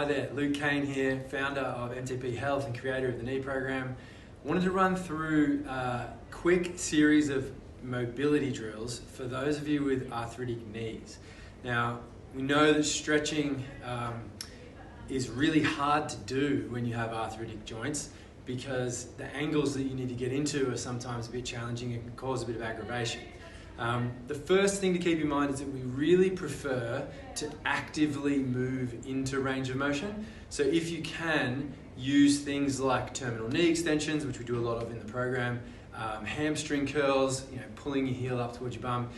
there, Luke Kane here, founder of MTP Health and creator of the knee program. Wanted to run through a quick series of mobility drills for those of you with arthritic knees. Now, we know that stretching is really hard to do when you have arthritic joints because the angles that you need to get into are sometimes a bit challenging and can cause a bit of aggravation. The first thing to keep in mind is that we really prefer to actively move into range of motion. So if you can, use things like terminal knee extensions, which we do a lot of in the program, hamstring curls, pulling your heel up towards your bum.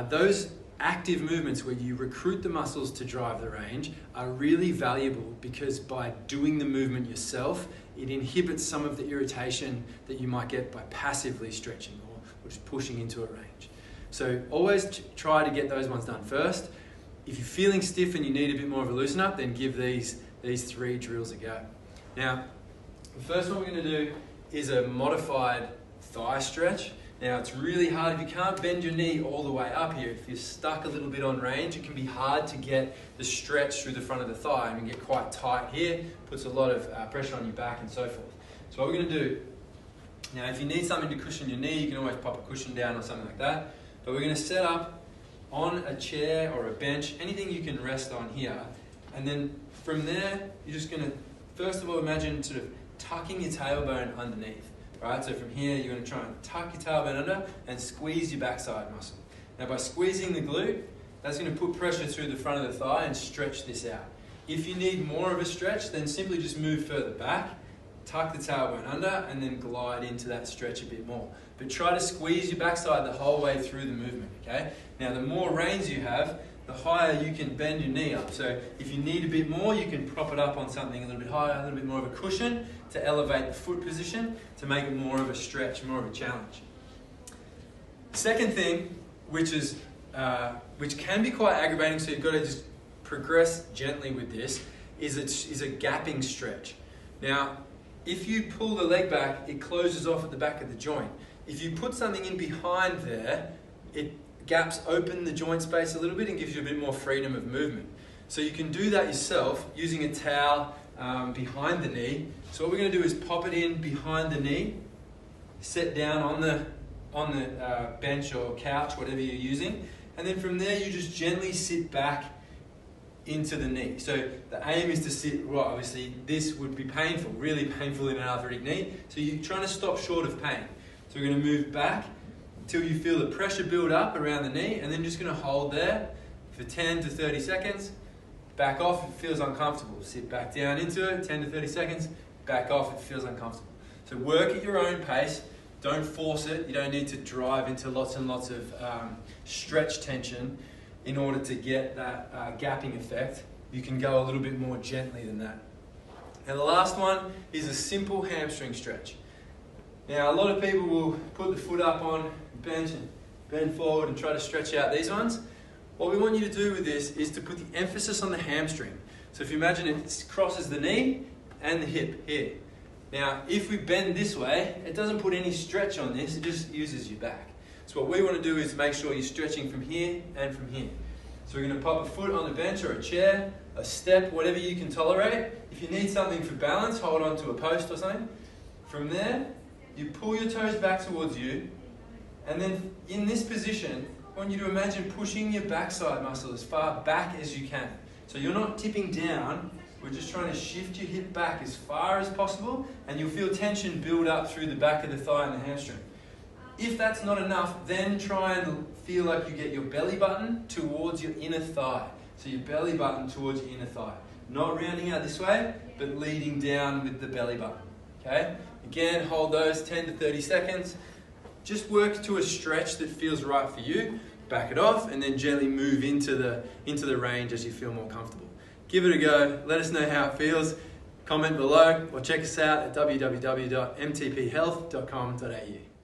Those active movements where you recruit the muscles to drive the range are really valuable because by doing the movement yourself, it inhibits some of the irritation that you might get by passively stretching or just pushing into a range. So always try to get those ones done first. If you're feeling stiff and you need a bit more of a loosen up, then give these 3 drills a go. Now, the first one we're going to do is a modified thigh stretch. Now, it's really hard if you can't bend your knee all the way up here. If you're stuck a little bit on range, it can be hard to get the stretch through the front of the thigh and get quite tight here, puts a lot of pressure on your back and so forth. So what we're going to do, now if you need something to cushion your knee, you can always pop a cushion down or something like that. But we're going to set up on a chair or a bench, anything you can rest on here. And then from there, you're just going to, first of all, imagine sort of tucking your tailbone underneath. Right? So from here, you're going to try and tuck your tailbone under and squeeze your backside muscle. Now by squeezing the glute, that's going to put pressure through the front of the thigh and stretch this out. If you need more of a stretch, then simply just move further back, tuck the tailbone under, and then glide into that stretch a bit more. But try to squeeze your backside the whole way through the movement, okay? Now the more range you have, the higher you can bend your knee up. So if you need a bit more, you can prop it up on something a little bit higher, a little bit more of a cushion to elevate the foot position, to make it more of a stretch, more of a challenge. Second thing, which can be quite aggravating, so you've got to just progress gently with this, is a gapping stretch. Now, if you pull the leg back, it closes off at the back of the joint. If you put something in behind there, it gaps open the joint space a little bit and gives you a bit more freedom of movement. So you can do that yourself using a towel behind the knee. So what we're going to do is pop it in behind the knee, set down on the bench or couch, whatever you're using, and then from there you just gently sit back into the knee. So the aim is to sit right. Obviously this would be painful, really painful in an arthritic knee. So you're trying to stop short of pain. So we're going to move back until you feel the pressure build up around the knee, and then just going to hold there for 10 to 30 seconds. Back off if it feels uncomfortable. Sit back down into it, 10 to 30 seconds. Back off if it feels uncomfortable. So work at your own pace. Don't force it. You don't need to drive into lots and lots of stretch tension in order to get that gapping effect. You can go a little bit more gently than that. And the last one is a simple hamstring stretch. Now, a lot of people will put the foot up on the bench and bend forward and try to stretch out these ones. What we want you to do with this is to put the emphasis on the hamstring. So if you imagine it crosses the knee and the hip here. Now, if we bend this way, it doesn't put any stretch on this, it just uses your back. So what we want to do is make sure you're stretching from here and from here. So we're going to pop a foot on the bench or a chair, a step, whatever you can tolerate. If you need something for balance, hold on to a post or something. From there, you pull your toes back towards you, and then in this position, I want you to imagine pushing your backside muscle as far back as you can. So you're not tipping down, we're just trying to shift your hip back as far as possible, and you'll feel tension build up through the back of the thigh and the hamstring. If that's not enough, then try and feel like you get your belly button towards your inner thigh. So your belly button towards your inner thigh. Not rounding out this way, but leading down with the belly button. Okay? Again, hold those 10 to 30 seconds. Just work to a stretch that feels right for you. Back it off and then gently move into the range as you feel more comfortable. Give it a go. Let us know how it feels. Comment below or check us out at www.mtphealth.com.au.